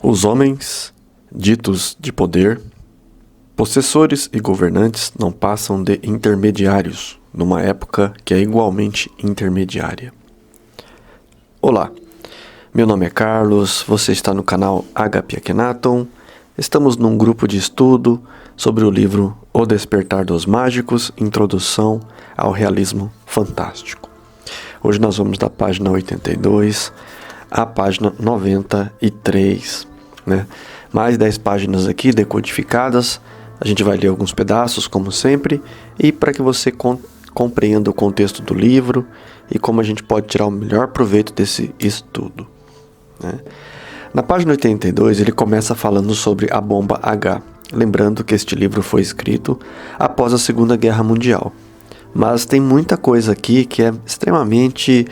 Os homens, ditos de poder, possessores e governantes não passam de intermediários, numa época que é igualmente intermediária. Olá, meu nome é Carlos, você está no canal HP Akhenaton. Estamos num grupo de estudo sobre o livro O Despertar dos Mágicos, Introdução ao Realismo Fantástico. Hoje nós vamos da página 82 à página 93, né? Mais 10 páginas aqui decodificadas. A gente vai ler alguns pedaços, como sempre, e para que você compreenda o contexto do livro e como a gente pode tirar o melhor proveito desse estudo, né? Na página 82 ele começa falando sobre a bomba H, lembrando que este livro foi escrito após a Segunda Guerra Mundial. Mas tem muita coisa aqui que é extremamente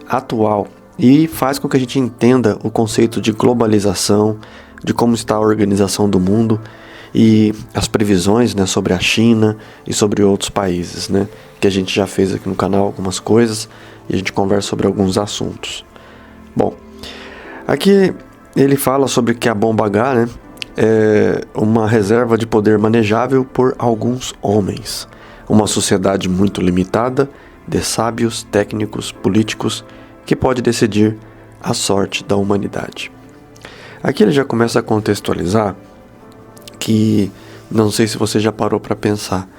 atual e faz com que a gente entenda o conceito de globalização, de como está a organização do mundo e as previsões, né, sobre a China e sobre outros países, né, que a gente já fez aqui no canal algumas coisas e a gente conversa sobre alguns assuntos. Bom, aqui ele fala sobre que a bomba H, né, é uma reserva de poder manejável por alguns homens, uma sociedade muito limitada de sábios, técnicos, políticos que pode decidir a sorte da humanidade. Aqui ele já começa a contextualizar que, não sei se você já parou para pensar,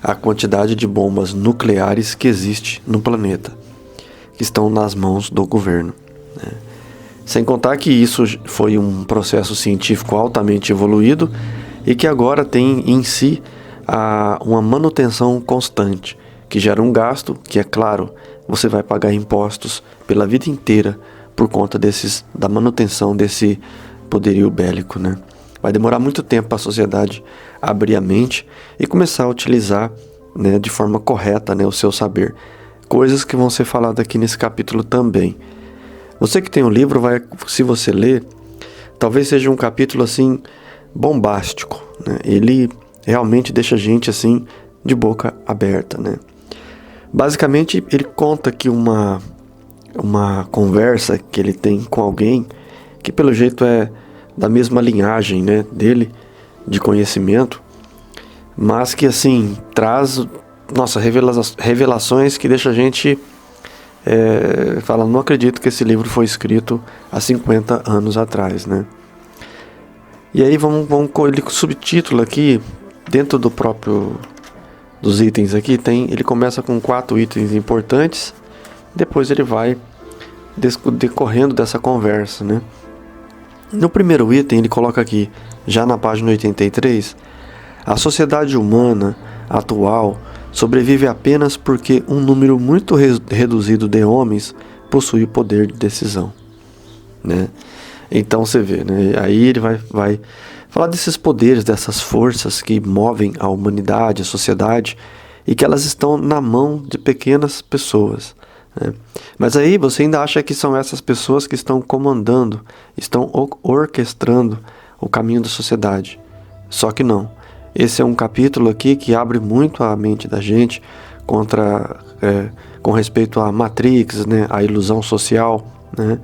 a quantidade de bombas nucleares que existe no planeta, que estão nas mãos do governo, né? Sem contar que isso foi um processo científico altamente evoluído e que agora tem em si uma manutenção constante, que gera um gasto que, é claro, você vai pagar impostos pela vida inteira por conta da manutenção desse poderio bélico, né? Vai demorar muito tempo para a sociedade abrir a mente e começar a utilizar, né, de forma correta, né, o seu saber. Coisas que vão ser faladas aqui nesse capítulo também. Você que tem o livro, se você ler, talvez seja um capítulo assim bombástico, né? Ele realmente deixa a gente assim de boca aberta, né? Basicamente, ele conta que uma conversa que ele tem com alguém que pelo jeito é da mesma linhagem, né, dele, de conhecimento, mas que assim traz, nossa, revelações que deixa a gente falando, não acredito que esse livro foi escrito há 50 anos atrás, né? E aí vamos com ele, com o subtítulo aqui, dentro dos itens aqui, ele começa com 4 itens importantes, depois ele vai decorrendo dessa conversa, né? No primeiro item ele coloca aqui, já na página 83, a sociedade humana atual sobrevive apenas porque um número muito reduzido de homens possui o poder de decisão, né? Então você vê, né? Aí ele vai falar desses poderes, dessas forças que movem a humanidade, a sociedade, e que elas estão na mão de pequenas pessoas, né? Mas aí você ainda acha que são essas pessoas que estão comandando, estão orquestrando o caminho da sociedade. Só que não. Esse é um capítulo aqui que abre muito a mente da gente com respeito à Matrix, né, à ilusão social, né?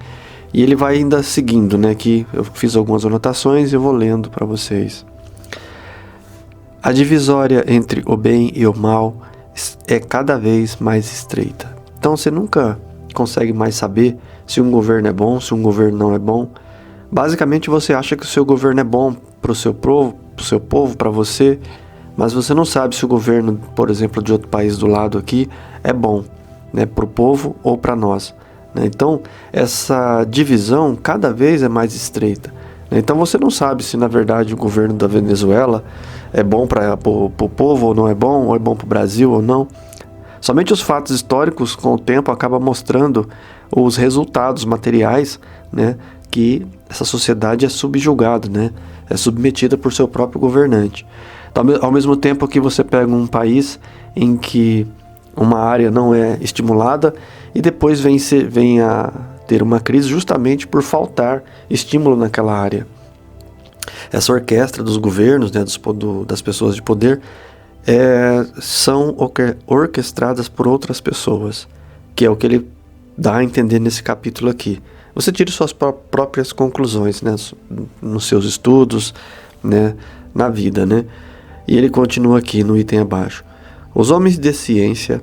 E ele vai ainda seguindo, né, que eu fiz algumas anotações e eu vou lendo para vocês. A divisória entre o bem e o mal é cada vez mais estreita. Então você nunca consegue mais saber se um governo é bom, se um governo não é bom. Basicamente você acha que o seu governo é bom para o seu povo, para você, mas você não sabe se o governo, por exemplo, de outro país do lado aqui é bom, né, para o povo ou para nós, né? Então essa divisão cada vez é mais estreita, né? Então você não sabe se na verdade o governo da Venezuela é bom para o povo ou não é bom, ou é bom para o Brasil ou não. Somente os fatos históricos com o tempo acabam mostrando os resultados materiais, né, que essa sociedade é subjugada, né, é submetida por seu próprio governante. Então, ao mesmo tempo que você pega um país em que uma área não é estimulada e depois vem a ter uma crise justamente por faltar estímulo naquela área. Essa orquestra dos governos, né, das pessoas de poder, são orquestradas por outras pessoas, que é o que ele dá a entender nesse capítulo aqui. você tire suas próprias conclusões, né, nos seus estudos, né, na vida, né? E ele continua aqui no item abaixo. Os homens de ciência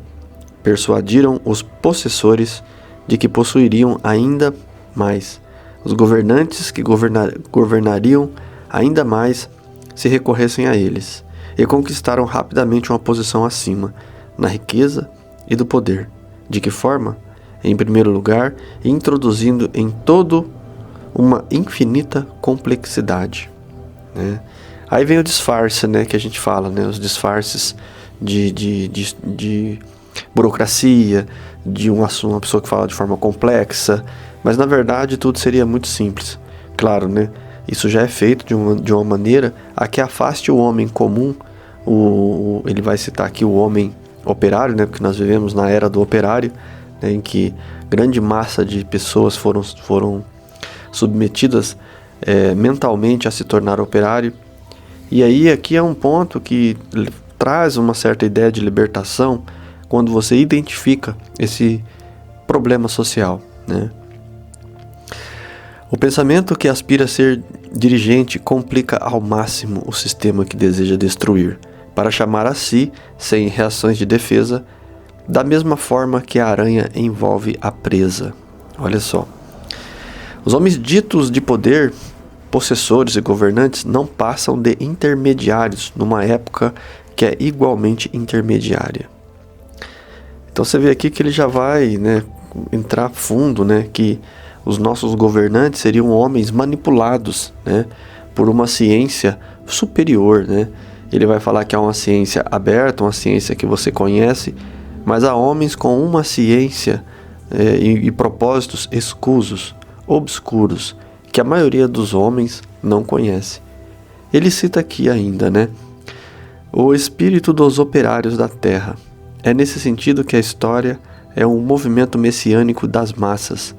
persuadiram os possessores de que possuiriam ainda mais. Os governantes que governariam ainda mais se recorressem a eles, e conquistaram rapidamente uma posição acima, na riqueza e do poder. De que forma? Em primeiro lugar, introduzindo em todo uma infinita complexidade, né? Aí vem o disfarce, né, que a gente fala, né, os disfarces de burocracia, de uma pessoa que fala de forma complexa, mas na verdade tudo seria muito simples. Claro, né, isso já é feito de uma maneira a que afaste o homem comum. Ele vai citar aqui o homem operário, né, porque nós vivemos na era do operário, né, em que grande massa de pessoas foram submetidas mentalmente a se tornar operário. E aí aqui é um ponto que traz uma certa ideia de libertação quando você identifica esse problema social, né? O pensamento que aspira a ser dirigente complica ao máximo o sistema que deseja destruir, para chamar a si, sem reações de defesa, da mesma forma que a aranha envolve a presa. Olha só. Os homens ditos de poder, possessores e governantes, não passam de intermediários numa época que é igualmente intermediária. Então você vê aqui que ele já vai, né, entrar fundo, né, que os nossos governantes seriam homens manipulados, né, por uma ciência superior, né? Ele vai falar que é uma ciência aberta, uma ciência que você conhece, mas há homens com uma ciência e propósitos escusos, obscuros, que a maioria dos homens não conhece. Ele cita aqui ainda, né, o espírito dos operários da terra. É nesse sentido que a história é um movimento messiânico das massas,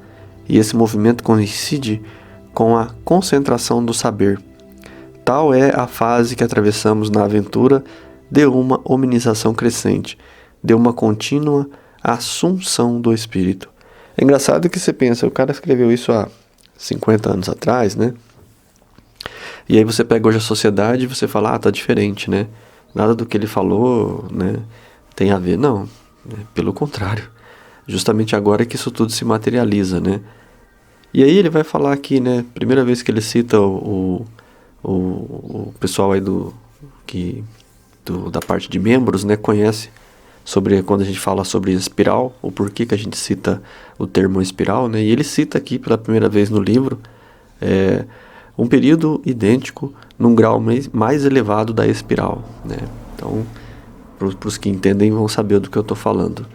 e esse movimento coincide com a concentração do saber. Tal é a fase que atravessamos na aventura de uma hominização crescente, de uma contínua assunção do espírito. É engraçado que você pensa, o cara escreveu isso há 50 anos atrás, né? E aí você pega hoje a sociedade e você fala, tá diferente, né? Nada do que ele falou, né, tem a ver. Não, né? Pelo contrário. Justamente agora é que isso tudo se materializa, né? E aí ele vai falar aqui, né, primeira vez que ele cita o pessoal aí da parte de membros, né, conhece sobre, quando a gente fala sobre espiral, o porquê que a gente cita o termo espiral, né? E ele cita aqui pela primeira vez no livro um período idêntico num grau mais elevado da espiral, né? Então, para os que entendem vão saber do que eu estou falando.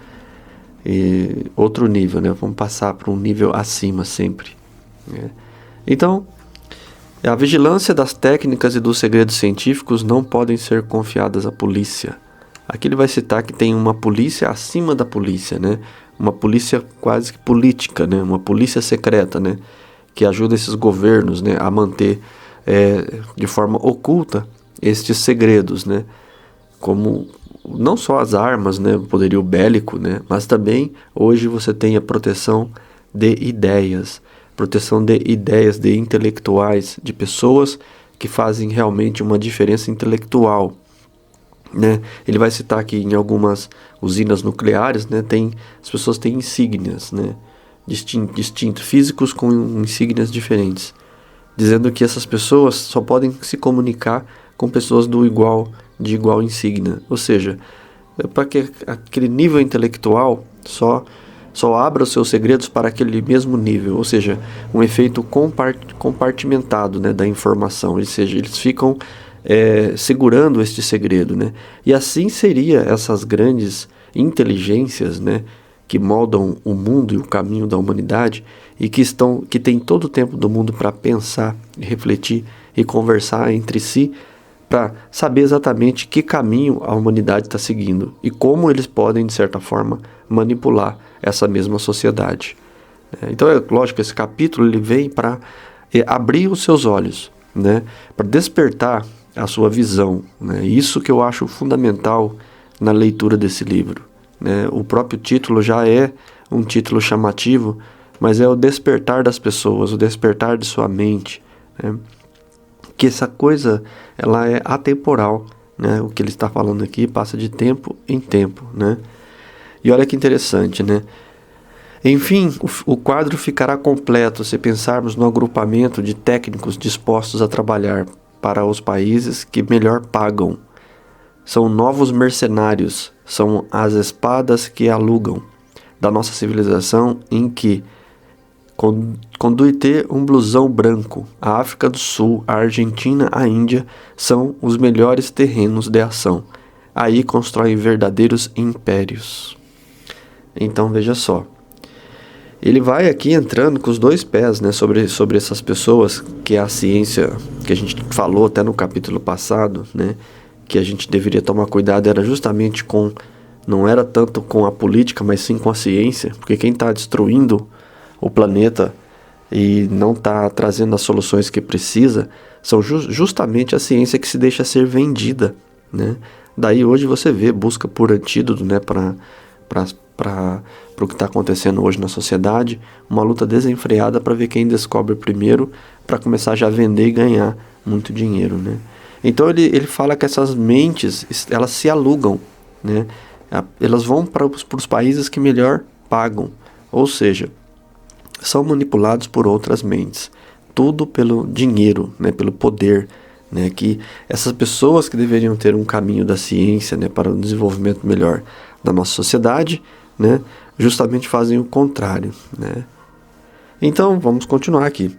E outro nível, né? Vamos passar para um nível acima sempre, né? Então, a vigilância das técnicas e dos segredos científicos não podem ser confiadas à polícia. Aqui ele vai citar que tem uma polícia acima da polícia, né? Uma polícia quase que política, né? Uma polícia secreta, né? Que ajuda esses governos, né, a manter de forma oculta estes segredos, né? Como não só as armas, né, o poderio bélico, né, mas também hoje você tem a proteção de ideias, de intelectuais, de pessoas que fazem realmente uma diferença intelectual, né? Ele vai citar que em algumas usinas nucleares, né, as pessoas têm insígnias, né, distintos, físicos com insígnias diferentes, dizendo que essas pessoas só podem se comunicar com pessoas de igual insígnia, ou seja, para que aquele nível intelectual só abra os seus segredos para aquele mesmo nível, ou seja, um efeito compartimentado, né, da informação, ou seja, eles ficam segurando este segredo, né? E assim seria essas grandes inteligências, né, que moldam o mundo e o caminho da humanidade e que têm todo o tempo do mundo para pensar, refletir e conversar entre si para saber exatamente que caminho a humanidade está seguindo e como eles podem, de certa forma, manipular essa mesma sociedade. Então é lógico, esse capítulo ele vem para abrir os seus olhos, né, para despertar a sua visão, né? Isso que eu acho fundamental na leitura desse livro, né? O próprio título já é um título chamativo, mas é o despertar das pessoas, o despertar de sua mente, né? Que essa coisa, ela é atemporal, né? O que ele está falando aqui passa de tempo em tempo, né? E olha que interessante, né? Enfim, o quadro ficará completo se pensarmos no agrupamento de técnicos dispostos a trabalhar para os países que melhor pagam. São novos mercenários, são as espadas que alugam da nossa civilização em que Conduite um blusão branco, a África do Sul, a Argentina, a Índia são os melhores terrenos de ação. Aí constroem verdadeiros impérios. Então veja só. Ele vai aqui entrando com os dois pés, né, sobre essas pessoas, que é a ciência que a gente falou até no capítulo passado, né, que a gente deveria tomar cuidado, era justamente não era tanto com a política, mas sim com a ciência, porque quem está destruindo o planeta e não está trazendo as soluções que precisa, são justamente a ciência que se deixa ser vendida, né? Daí hoje você vê busca por antídoto, né, para o que está acontecendo hoje na sociedade, uma luta desenfreada para ver quem descobre primeiro, para começar já a vender e ganhar muito dinheiro, né? Então ele fala que essas mentes, elas se alugam, né? Elas vão para os países que melhor pagam, ou seja, são manipulados por outras mentes, tudo pelo dinheiro, né, pelo poder, né, que essas pessoas que deveriam ter um caminho da ciência, né, para o desenvolvimento melhor da nossa sociedade, né, justamente fazem o contrário, né. Então vamos continuar aqui.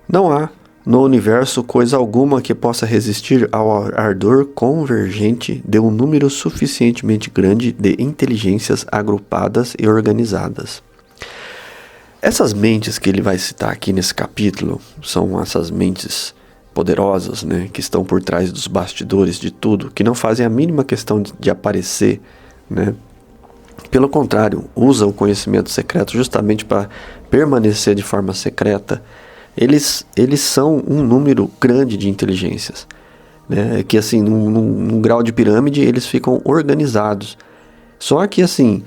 Não há no universo coisa alguma que possa resistir ao ardor convergente de um número suficientemente grande de inteligências agrupadas e organizadas. Essas mentes que ele vai citar aqui nesse capítulo são essas mentes poderosas, né, que estão por trás dos bastidores de tudo, que não fazem a mínima questão de aparecer, né? Pelo contrário, usam o conhecimento secreto justamente para permanecer de forma secreta. Eles são um número grande de inteligências, né, que assim, num grau de pirâmide, eles ficam organizados. Só que assim,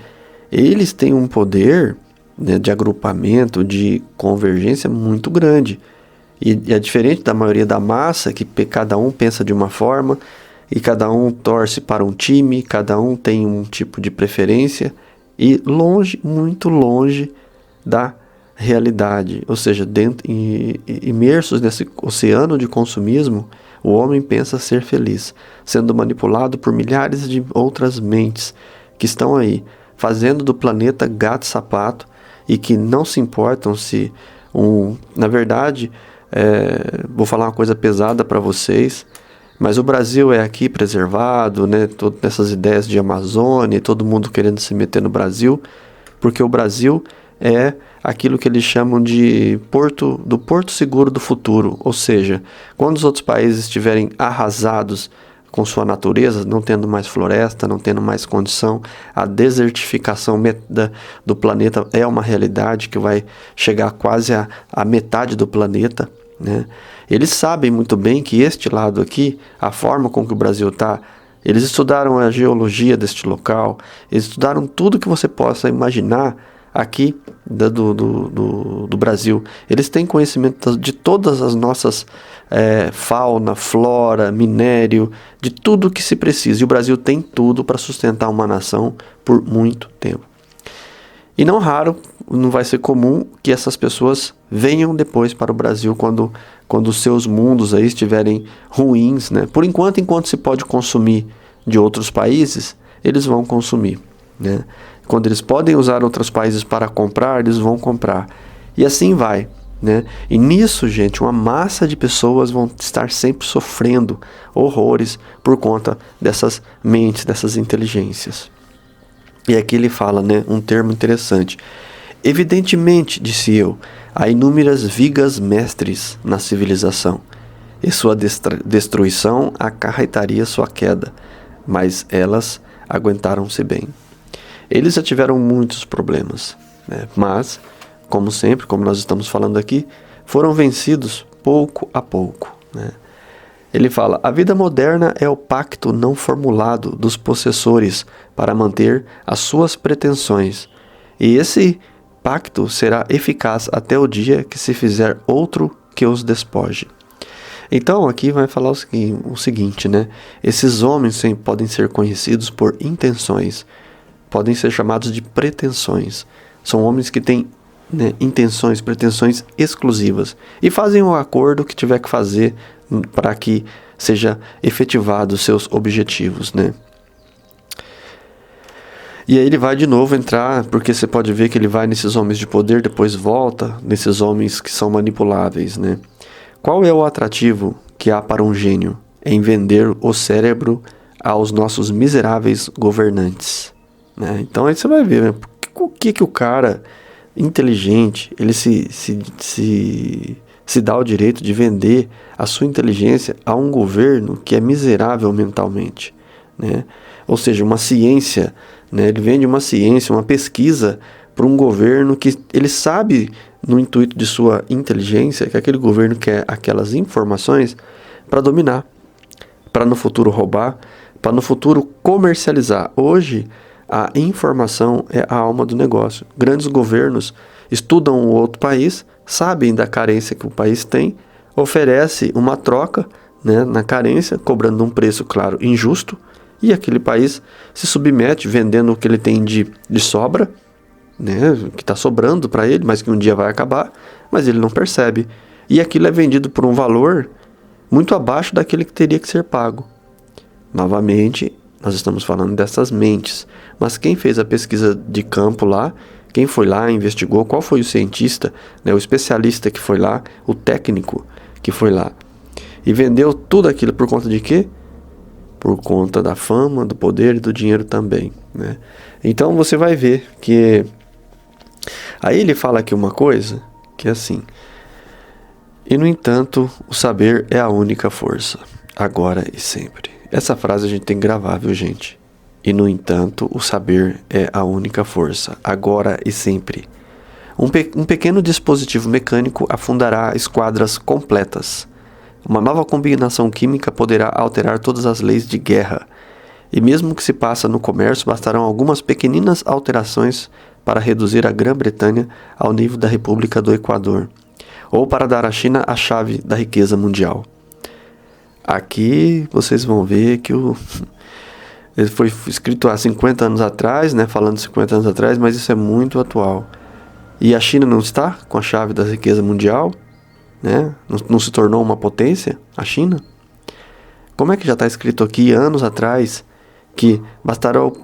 eles têm um poder, né, de agrupamento, de convergência muito grande. E é diferente da maioria da massa, que cada um pensa de uma forma, e cada um torce para um time, cada um tem um tipo de preferência, e longe, muito longe da realidade. Ou seja, imersos nesse oceano de consumismo, o homem pensa ser feliz, sendo manipulado por milhares de outras mentes que estão aí, fazendo do planeta gato-sapato, e que não se importam se na verdade, vou falar uma coisa pesada para vocês, mas o Brasil é aqui preservado, né? Todas essas ideias de Amazônia, todo mundo querendo se meter no Brasil, porque o Brasil é aquilo que eles chamam de do porto seguro do futuro, ou seja, quando os outros países estiverem arrasados com sua natureza, não tendo mais floresta, não tendo mais condição, a desertificação do planeta é uma realidade que vai chegar quase a metade do planeta, né? Eles sabem muito bem que este lado aqui, a forma com que o Brasil está, eles estudaram a geologia deste local, eles estudaram tudo que você possa imaginar aqui do Brasil. Eles têm conhecimento de todas as nossas fauna, flora, minério, de tudo que se precisa. E o Brasil tem tudo para sustentar uma nação por muito tempo. E não raro, não vai ser comum que essas pessoas venham depois para o Brasil quando os seus mundos aí estiverem ruins, né? Por enquanto se pode consumir de outros países, eles vão consumir, né? Quando eles podem usar outros países para comprar, eles vão comprar. E assim vai, né? E nisso, gente, uma massa de pessoas vão estar sempre sofrendo horrores por conta dessas mentes, dessas inteligências. E aqui ele fala, né, um termo interessante. Evidentemente, disse eu, há inúmeras vigas mestres na civilização, e sua destruição acarretaria sua queda, mas elas aguentaram-se bem. Eles já tiveram muitos problemas, né? Mas, como sempre, como nós estamos falando aqui, foram vencidos pouco a pouco, né? Ele fala, a vida moderna é o pacto não formulado dos possessores para manter as suas pretensões. E esse pacto será eficaz até o dia que se fizer outro que os despoje. Então aqui vai falar o seguinte, né? Esses homens podem ser conhecidos por intenções, podem ser chamados de pretensões. São homens que têm, né, intenções, pretensões exclusivas e fazem o acordo que tiver que fazer para que seja efetivado os seus objetivos, né? E aí ele vai de novo entrar, porque você pode ver que ele vai nesses homens de poder, depois volta nesses homens que são manipuláveis, né? Qual é o atrativo que há para um gênio em vender o cérebro aos nossos miseráveis governantes, né? Então aí você vai ver, né? O que o cara inteligente, ele se dá o direito de vender a sua inteligência a um governo que é miserável mentalmente, né? Ou seja, uma ciência, né? Ele vende uma ciência, uma pesquisa para um governo que ele sabe, no intuito de sua inteligência, que aquele governo quer aquelas informações para dominar, para no futuro roubar, para no futuro comercializar. Hoje, a informação é a alma do negócio. Grandes governos estudam o outro país, sabem da carência que o país tem, oferece uma troca, né, na carência, cobrando um preço, claro, injusto, e aquele país se submete vendendo o que ele tem de sobra, né, que está sobrando para ele, mas que um dia vai acabar, mas ele não percebe. E aquilo é vendido por um valor muito abaixo daquele que teria que ser pago. Novamente, nós estamos falando dessas mentes. Mas quem fez a pesquisa de campo lá, quem foi lá, investigou, qual foi o cientista, né, o especialista que foi lá, o técnico que foi lá, e vendeu tudo aquilo por conta de quê? Por conta da fama, do poder e do dinheiro também, né? Então você vai ver que... Aí ele fala aqui uma coisa, que é assim: e no entanto, o saber é a única força, agora e sempre. Essa frase a gente tem que gravar, viu, gente? E no entanto, o saber é a única força, agora e sempre. Um pequeno dispositivo mecânico afundará esquadras completas. Uma nova combinação química poderá alterar todas as leis de guerra. E mesmo que se passa no comércio, bastarão algumas pequeninas alterações para reduzir a Grã-Bretanha ao nível da República do Equador, ou para dar à China a chave da riqueza mundial. Aqui vocês vão ver que ele foi escrito há 50 anos atrás, né, falando 50 anos atrás, mas isso é muito atual. E a China não está com a chave da riqueza mundial, né? Não se tornou uma potência, a China? Como é que já está escrito aqui anos atrás que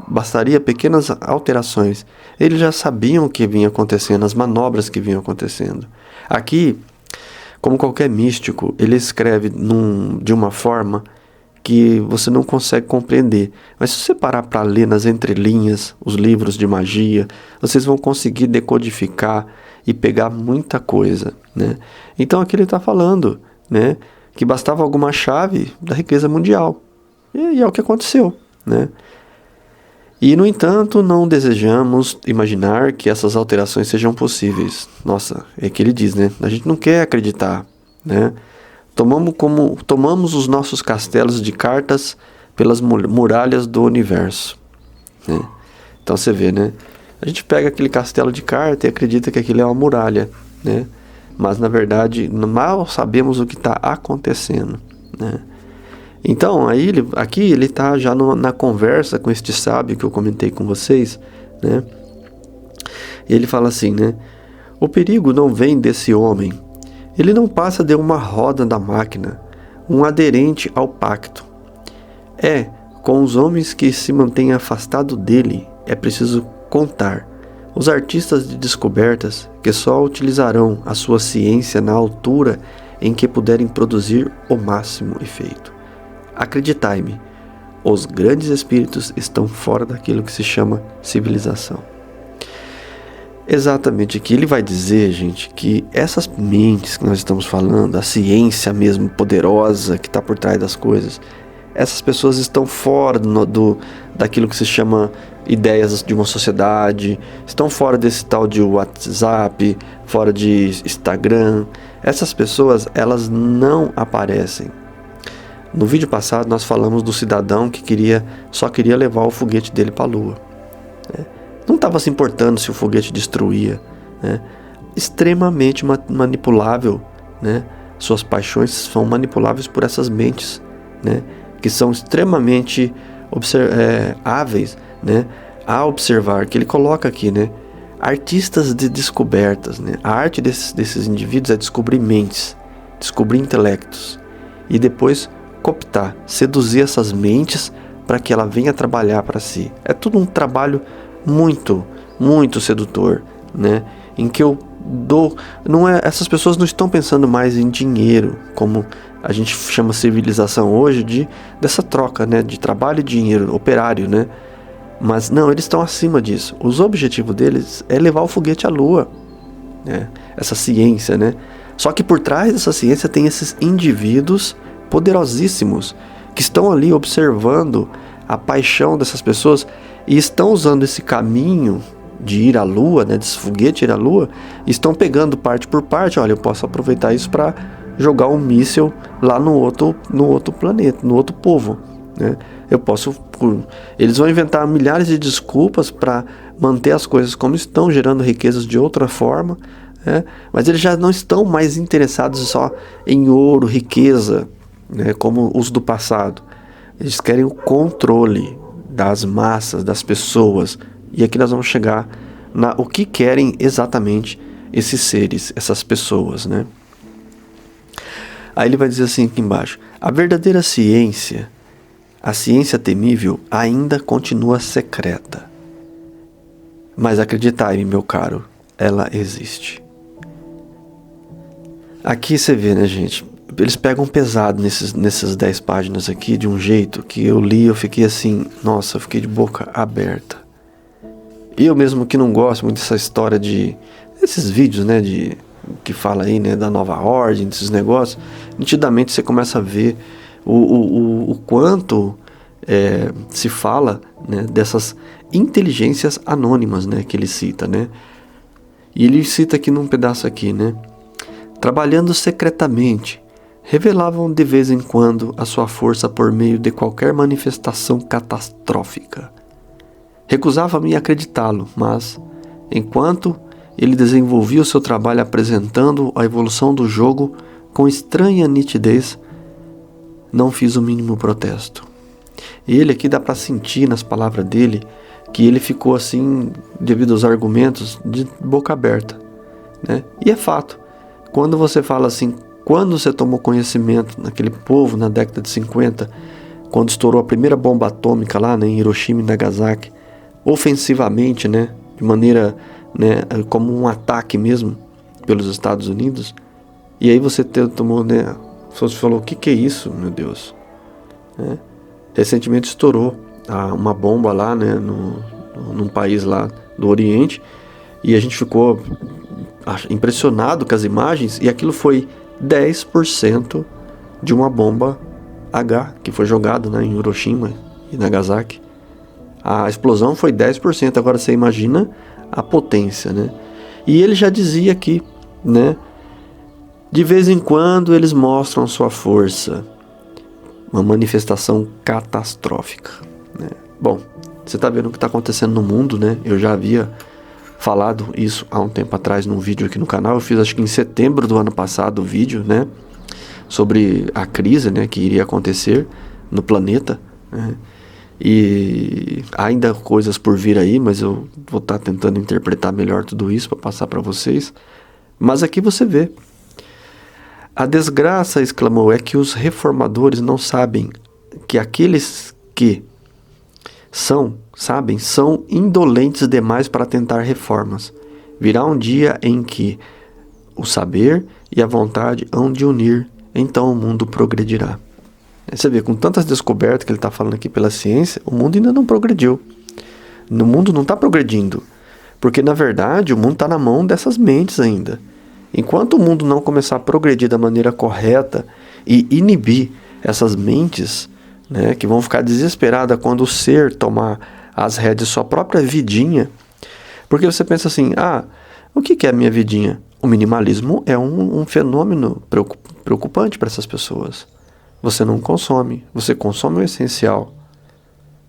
bastaria pequenas alterações? Eles já sabiam o que vinha acontecendo, as manobras que vinham acontecendo. Aqui, como qualquer místico, ele escreve de uma forma que você não consegue compreender. Mas se você parar para ler nas entrelinhas os livros de magia, vocês vão conseguir decodificar e pegar muita coisa, né? Então aqui ele está falando, né, que bastava alguma chave da riqueza mundial. E é o que aconteceu, né? E, no entanto, não desejamos imaginar que essas alterações sejam possíveis. Nossa, é que ele diz, né? A gente não quer acreditar, né? Tomamos os nossos castelos de cartas pelas muralhas do universo, né? Então você vê, né? A gente pega aquele castelo de carta e acredita que aquilo é uma muralha, né? Mas, na verdade, mal sabemos o que está acontecendo, né? Então, aí aqui ele está já na conversa com este sábio que eu comentei com vocês, né? E ele fala assim, né? O perigo não vem desse homem. Ele não passa de uma roda da máquina, um aderente ao pacto. É com os homens que se mantêm afastados dele, é preciso contar. Os artistas de descobertas que só utilizarão a sua ciência na altura em que puderem produzir o máximo efeito. Acreditai-me, os grandes espíritos estão fora daquilo que se chama civilização. Exatamente, aqui ele vai dizer, gente, que essas mentes que nós estamos falando, a ciência mesmo poderosa que está por trás das coisas, essas pessoas estão fora daquilo que se chama ideias de uma sociedade, estão fora desse tal de WhatsApp, fora de Instagram. Essas pessoas, elas não aparecem. No vídeo passado nós falamos do cidadão que só queria levar o foguete dele para a Lua, né? Não estava se importando se o foguete destruía, né? Extremamente manipulável, né? Suas paixões são manipuláveis por essas mentes, né? Que são extremamente háveis, né? A observar, que ele coloca aqui, né? Artistas de descobertas, né? A arte desses indivíduos é descobrir mentes, descobrir intelectos e depois cooptar, seduzir essas mentes para que ela venha trabalhar para si. É tudo um trabalho muito, muito sedutor, né? Em que eu dou, essas pessoas não estão pensando mais em dinheiro, como a gente chama civilização hoje dessa troca, né? De trabalho e dinheiro, operário, né? Mas não, eles estão acima disso. Os objetivos deles é levar o foguete à lua, né? Essa ciência, né? Só que por trás dessa ciência tem esses indivíduos poderosíssimos que estão ali observando a paixão dessas pessoas e estão usando esse caminho de ir à lua, né? Desse foguete ir à lua, e estão pegando parte por parte. Olha, eu posso aproveitar isso para jogar um míssil lá no outro planeta, no outro povo, né? Eles vão inventar milhares de desculpas para manter as coisas como estão, gerando riquezas de outra forma, né? Mas eles já não estão mais interessados só em ouro, riqueza, né? Como os do passado. Eles querem o controle das massas, das pessoas. E aqui nós vamos chegar o que querem exatamente esses seres, essas pessoas, né? Aí ele vai dizer assim aqui embaixo: a verdadeira ciência, a ciência temível, ainda continua secreta. Mas acreditai-me, meu caro, ela existe. Aqui você vê, né, gente? Eles pegam pesado nessas 10 páginas aqui, de um jeito que eu li, eu fiquei assim, nossa, eu fiquei de boca aberta. Eu mesmo que não gosto muito dessa história esses vídeos, né, que fala aí, né, da nova ordem, desses negócios, nitidamente você começa a ver o quanto se fala, né, dessas inteligências anônimas, né, que ele cita, né? E ele cita aqui num pedaço aqui, né? Trabalhando secretamente, revelavam de vez em quando a sua força por meio de qualquer manifestação catastrófica. Recusava-me acreditá-lo, mas, enquanto ele desenvolvia o seu trabalho apresentando a evolução do jogo com estranha nitidez, não fiz o mínimo protesto. E ele aqui dá para sentir nas palavras dele que ele ficou assim, devido aos argumentos, de boca aberta, né? E é fato. Quando você fala assim, quando você tomou conhecimento naquele povo na década de 50, quando estourou a primeira bomba atômica lá, né, em Hiroshima e Nagasaki, ofensivamente, né, de maneira, né, como um ataque mesmo pelos Estados Unidos, e aí você tomou, né, você falou, o que é isso, meu Deus? Né? Recentemente estourou uma bomba lá, né, num país lá do Oriente, e a gente ficou impressionado com as imagens, e aquilo foi 10% de uma bomba H que foi jogada, né, em Hiroshima e Nagasaki. A explosão foi 10%, agora você imagina a potência, né? E ele já dizia aqui, né, de vez em quando eles mostram sua força, uma manifestação catastrófica, né? Bom, você está vendo o que está acontecendo no mundo, né? Eu já havia falado isso há um tempo atrás num vídeo aqui no canal. Eu fiz acho que em setembro do ano passado o vídeo, né, sobre a crise, né, que iria acontecer no planeta, né? E ainda coisas por vir aí, mas eu vou estar tentando interpretar melhor tudo isso para passar para vocês. Mas aqui você vê. A desgraça, exclamou, é que os reformadores não sabem que aqueles que são indolentes demais para tentar reformas. Virá um dia em que o saber e a vontade hão de unir, então o mundo progredirá. Você vê, com tantas descobertas que ele está falando aqui pela ciência, o mundo ainda não progrediu. O mundo não está progredindo, porque na verdade o mundo está na mão dessas mentes ainda. Enquanto o mundo não começar a progredir da maneira correta e inibir essas mentes, né, que vão ficar desesperadas quando o ser tomar as rédeas de sua própria vidinha, porque você pensa assim, o que é a minha vidinha? O minimalismo é um fenômeno preocupante para essas pessoas. Você não consome, você consome o essencial.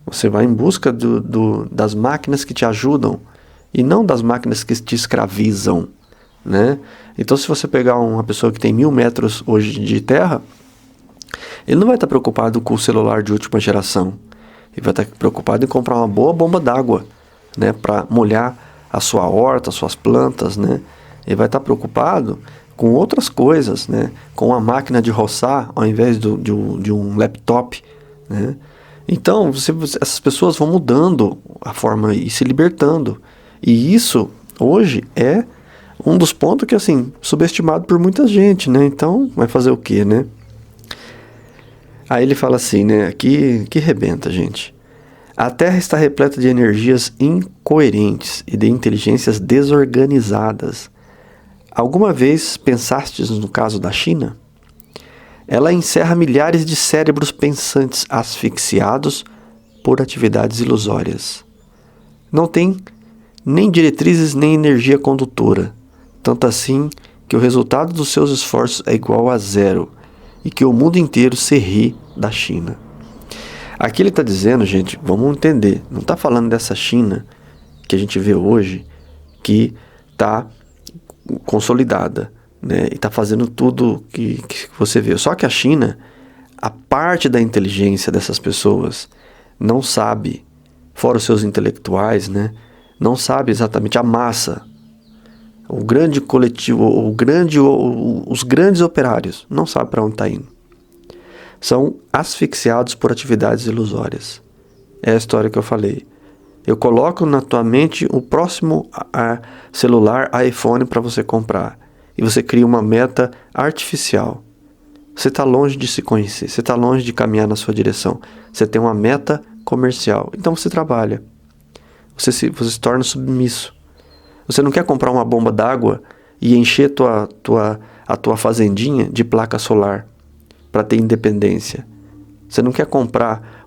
Você vai em busca das máquinas que te ajudam e não das máquinas que te escravizam, né? Então, se você pegar uma pessoa que tem 1000 metros hoje de terra, ele não vai estar preocupado com o celular de última geração. Ele vai estar preocupado em comprar uma boa bomba d'água, né, para molhar a sua horta, as suas plantas, né? Ele vai estar preocupado com outras coisas, né? Com a máquina de roçar ao invés de um laptop, né? Então, essas pessoas vão mudando a forma e se libertando. E isso, hoje, é um dos pontos que, assim, subestimado por muita gente, né? Então, vai fazer o quê, né? Aí ele fala assim, né? Que rebenta, gente. A Terra está repleta de energias incoerentes e de inteligências desorganizadas. Alguma vez pensastes no caso da China? Ela encerra milhares de cérebros pensantes asfixiados por atividades ilusórias. Não tem nem diretrizes nem energia condutora, tanto assim que o resultado dos seus esforços é igual a zero e que o mundo inteiro se ri da China. Aqui ele está dizendo, gente, vamos entender, não está falando dessa China que a gente vê hoje, que está consolidada, né, e está fazendo tudo que você vê. Só que a China, a parte da inteligência dessas pessoas, não sabe, fora os seus intelectuais, né, não sabe exatamente a massa, o grande coletivo, os grandes operários, não sabe para onde está indo. São asfixiados por atividades ilusórias. É a história que eu falei. Eu coloco na tua mente o próximo celular, iPhone para você comprar. E você cria uma meta artificial. Você está longe de se conhecer. Você está longe de caminhar na sua direção. Você tem uma meta comercial. Então você trabalha. Você se torna submisso. Você não quer comprar uma bomba d'água e encher a tua fazendinha de placa solar para ter independência. Você não quer comprar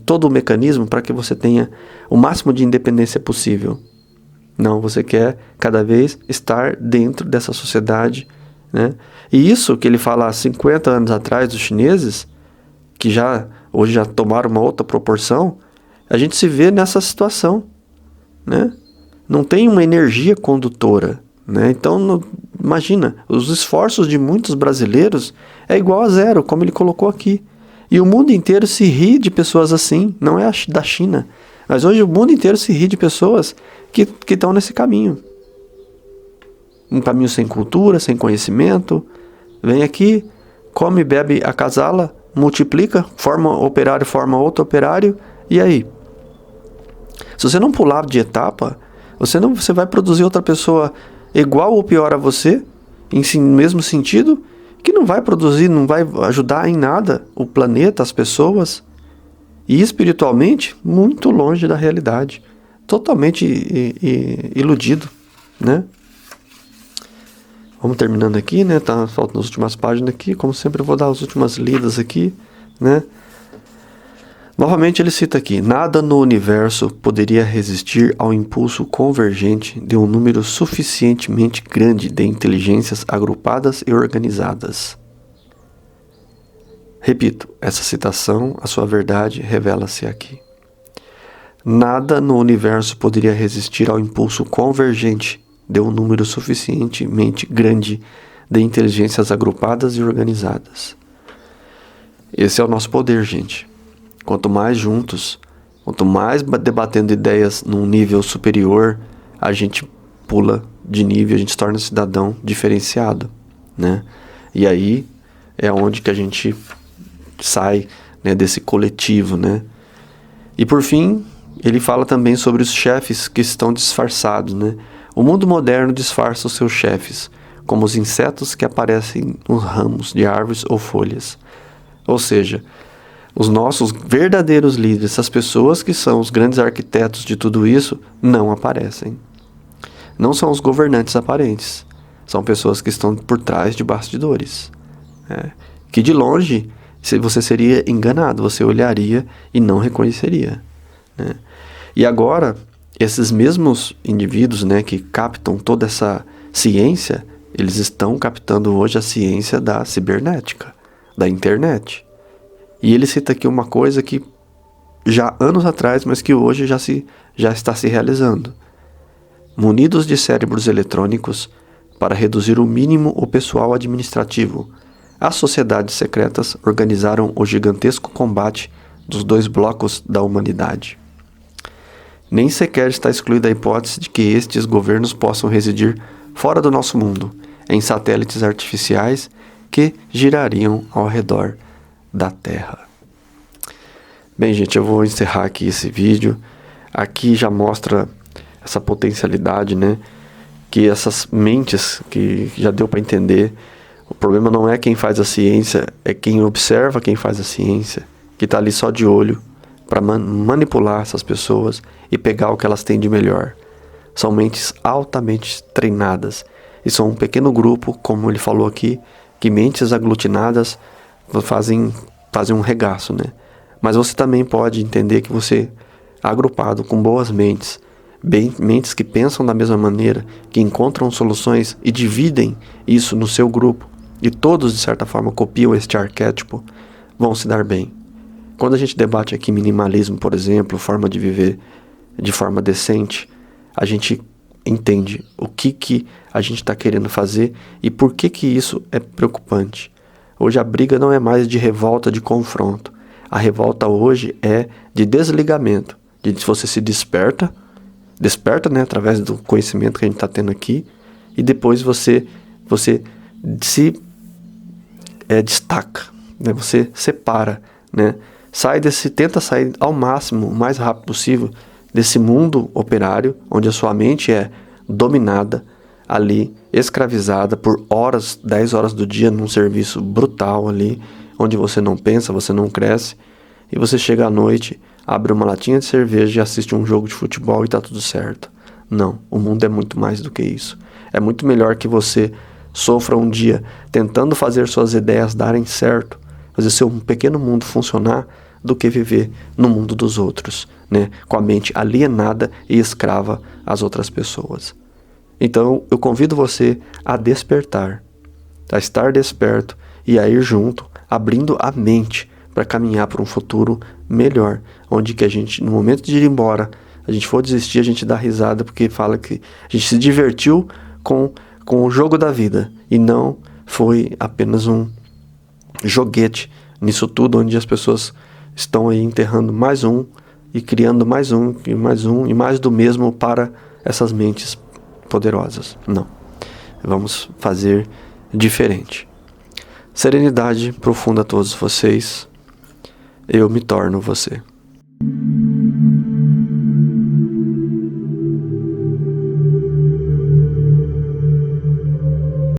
todo o mecanismo para que você tenha o máximo de independência possível. Não, você quer cada vez estar dentro dessa sociedade, né? E isso que ele fala há 50 anos atrás dos chineses, que hoje já tomaram uma outra proporção, a gente se vê nessa situação, né? Não tem uma energia condutora, né? Então, imagina, os esforços de muitos brasileiros é igual a zero, como ele colocou aqui. E o mundo inteiro se ri de pessoas assim, não é da China. Mas hoje o mundo inteiro se ri de pessoas que estão nesse caminho. Um caminho sem cultura, sem conhecimento. Vem aqui, come, bebe, acasala, multiplica, forma operário, forma outro operário, e aí? Se você não pular de etapa, você vai produzir outra pessoa igual ou pior a você, no mesmo sentido, que não vai produzir, não vai ajudar em nada o planeta, as pessoas, e espiritualmente muito longe da realidade, totalmente iludido, né? Vamos terminando aqui, né? Tá faltando as últimas páginas aqui, como sempre eu vou dar as últimas lidas aqui, né? Novamente ele cita aqui: nada no universo poderia resistir ao impulso convergente de um número suficientemente grande de inteligências agrupadas e organizadas. Repito, essa citação, a sua verdade, revela-se aqui. Nada no universo poderia resistir ao impulso convergente de um número suficientemente grande de inteligências agrupadas e organizadas. Esse é o nosso poder, gente. Quanto mais juntos, quanto mais debatendo ideias num nível superior, a gente pula de nível, a gente se torna um cidadão diferenciado, né? E aí é onde que a gente sai, né, desse coletivo, né? E por fim, ele fala também sobre os chefes que estão disfarçados, né? O mundo moderno disfarça os seus chefes, como os insetos que aparecem nos ramos de árvores ou folhas. Ou seja, os nossos verdadeiros líderes, essas pessoas que são os grandes arquitetos de tudo isso, não aparecem. Não são os governantes aparentes. São pessoas que estão por trás de bastidores. Que de longe você seria enganado, você olharia e não reconheceria, né? E agora, esses mesmos indivíduos, né, que captam toda essa ciência, eles estão captando hoje a ciência da cibernética, da internet. E ele cita aqui uma coisa que já anos atrás, mas que hoje já está se realizando. Munidos de cérebros eletrônicos para reduzir o mínimo o pessoal administrativo, as sociedades secretas organizaram o gigantesco combate dos dois blocos da humanidade. Nem sequer está excluída a hipótese de que estes governos possam residir fora do nosso mundo, em satélites artificiais que girariam ao redor da Terra. Bem, gente, eu vou encerrar aqui esse vídeo. Aqui já mostra essa potencialidade, né? Que essas mentes, que já deu para entender, o problema não é quem faz a ciência, é quem observa quem faz a ciência, que está ali só de olho para manipular essas pessoas e pegar o que elas têm de melhor. São mentes altamente treinadas e são um pequeno grupo, como ele falou aqui, que mentes aglutinadas fazem um regaço, né? Mas você também pode entender que você, agrupado com boas mentes, mentes que pensam da mesma maneira, que encontram soluções e dividem isso no seu grupo, e todos de certa forma copiam este arquétipo, vão se dar bem. Quando a gente debate aqui minimalismo, por exemplo, forma de viver de forma decente, a gente entende o que a gente está querendo fazer e por que isso é preocupante. Hoje a briga não é mais de revolta, de confronto. A revolta hoje é de desligamento, de você se desperta, né, através do conhecimento que a gente está tendo aqui, e depois você se destaca, né, você separa, né, tenta sair ao máximo, o mais rápido possível, desse mundo operário, onde a sua mente é dominada, ali, escravizada por horas, 10 horas do dia, num serviço brutal ali, onde você não pensa, você não cresce, e você chega à noite, abre uma latinha de cerveja e assiste um jogo de futebol e tá tudo certo. Não, o mundo é muito mais do que isso. É muito melhor que você sofra um dia tentando fazer suas ideias darem certo, fazer seu pequeno mundo funcionar, do que viver no mundo dos outros, né? Com a mente alienada e escrava às outras pessoas. Então, eu convido você a despertar, a estar desperto e a ir junto, abrindo a mente para caminhar para um futuro melhor, onde que a gente, no momento de ir embora, a gente for desistir, a gente dá risada porque fala que a gente se divertiu com o jogo da vida e não foi apenas um joguete nisso tudo, onde as pessoas estão aí enterrando mais um e criando mais um e mais um e mais do mesmo para essas mentes poderosas. Não. Vamos fazer diferente. Serenidade profunda a todos vocês. Eu me torno você.